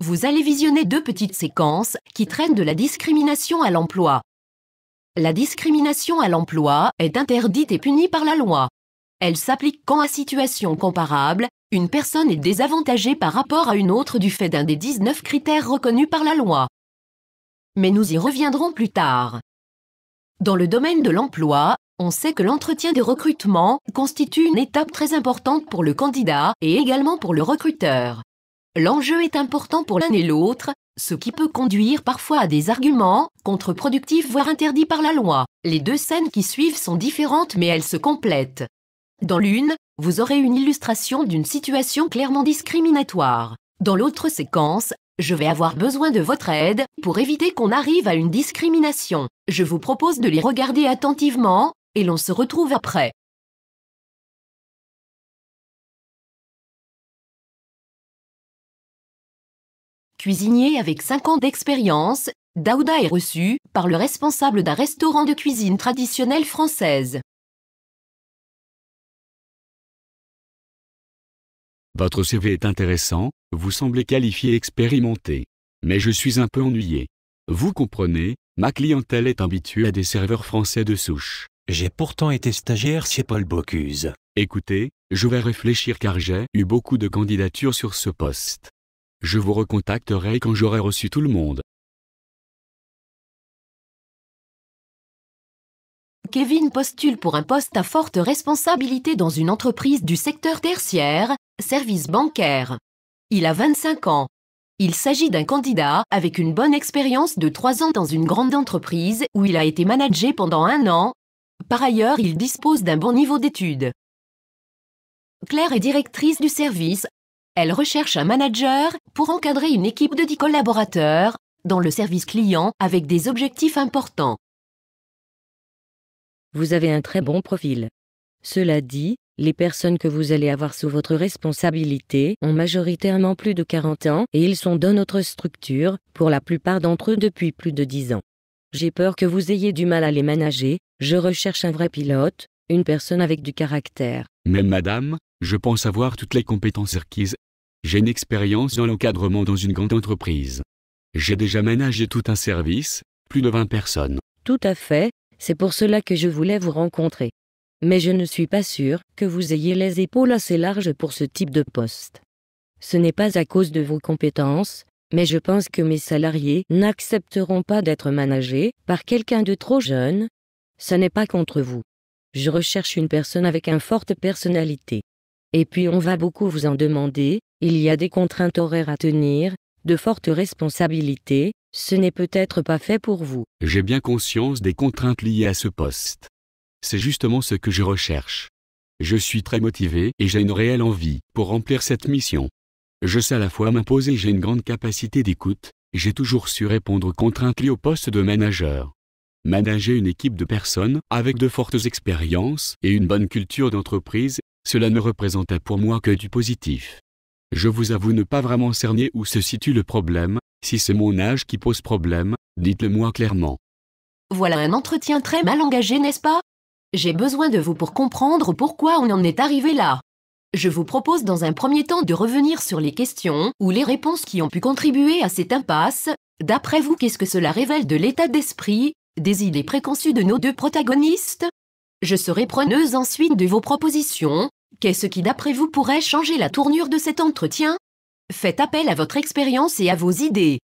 Vous allez visionner 2 petites séquences qui traitent de la discrimination à l'emploi. La discrimination à l'emploi est interdite et punie par la loi. Elle s'applique quand, à situation comparable, une personne est désavantagée par rapport à une autre du fait d'un des 19 critères reconnus par la loi. Mais nous y reviendrons plus tard. Dans le domaine de l'emploi, on sait que l'entretien de recrutement constitue une étape très importante pour le candidat et également pour le recruteur. L'enjeu est important pour l'un et l'autre, ce qui peut conduire parfois à des arguments contre-productifs voire interdits par la loi. Les 2 scènes qui suivent sont différentes mais elles se complètent. Dans l'une, vous aurez une illustration d'une situation clairement discriminatoire. Dans l'autre séquence, je vais avoir besoin de votre aide pour éviter qu'on arrive à une discrimination. Je vous propose de les regarder attentivement et l'on se retrouve après. Cuisinier avec 5 ans d'expérience, Daouda est reçu par le responsable d'un restaurant de cuisine traditionnelle française. Votre CV est intéressant, vous semblez qualifié et expérimenté. Mais je suis un peu ennuyé. Vous comprenez, ma clientèle est habituée à des serveurs français de souche. J'ai pourtant été stagiaire chez Paul Bocuse. Écoutez, je vais réfléchir car j'ai eu beaucoup de candidatures sur ce poste. Je vous recontacterai quand j'aurai reçu tout le monde. Kevin postule pour un poste à forte responsabilité dans une entreprise du secteur tertiaire, service bancaire. Il a 25 ans. Il s'agit d'un candidat avec une bonne expérience de 3 ans dans une grande entreprise où il a été managé pendant 1 an. Par ailleurs, il dispose d'un bon niveau d'études. Claire est directrice du service. Elle recherche un manager pour encadrer une équipe de 10 collaborateurs dans le service client avec des objectifs importants. Vous avez un très bon profil. Cela dit, les personnes que vous allez avoir sous votre responsabilité ont majoritairement plus de 40 ans et ils sont dans notre structure, pour la plupart d'entre eux depuis plus de 10 ans. J'ai peur que vous ayez du mal à les manager, je recherche un vrai pilote, une personne avec du caractère. Mais madame, je pense avoir toutes les compétences requises. J'ai une expérience dans l'encadrement dans une grande entreprise. J'ai déjà managé tout un service, plus de 20 personnes. Tout à fait, c'est pour cela que je voulais vous rencontrer. Mais je ne suis pas sûre que vous ayez les épaules assez larges pour ce type de poste. Ce n'est pas à cause de vos compétences, mais je pense que mes salariés n'accepteront pas d'être managés par quelqu'un de trop jeune. Ce n'est pas contre vous. Je recherche une personne avec une forte personnalité. Et puis on va beaucoup vous en demander, il y a des contraintes horaires à tenir, de fortes responsabilités, ce n'est peut-être pas fait pour vous. J'ai bien conscience des contraintes liées à ce poste. C'est justement ce que je recherche. Je suis très motivé et j'ai une réelle envie pour remplir cette mission. Je sais à la fois m'imposer, j'ai une grande capacité d'écoute, et j'ai toujours su répondre aux contraintes liées au poste de manager. Manager une équipe de personnes avec de fortes expériences et une bonne culture d'entreprise, cela ne représentait pour moi que du positif. Je vous avoue ne pas vraiment cerner où se situe le problème. Si c'est mon âge qui pose problème, dites-le moi clairement. Voilà un entretien très mal engagé, n'est-ce pas? J'ai besoin de vous pour comprendre pourquoi on en est arrivé là. Je vous propose dans un premier temps de revenir sur les questions ou les réponses qui ont pu contribuer à cette impasse. D'après vous, qu'est-ce que cela révèle de l'état d'esprit, des idées préconçues de nos 2 protagonistes? Je serai preneuse ensuite de vos propositions. Qu'est-ce qui, d'après vous, pourrait changer la tournure de cet entretien? Faites appel à votre expérience et à vos idées.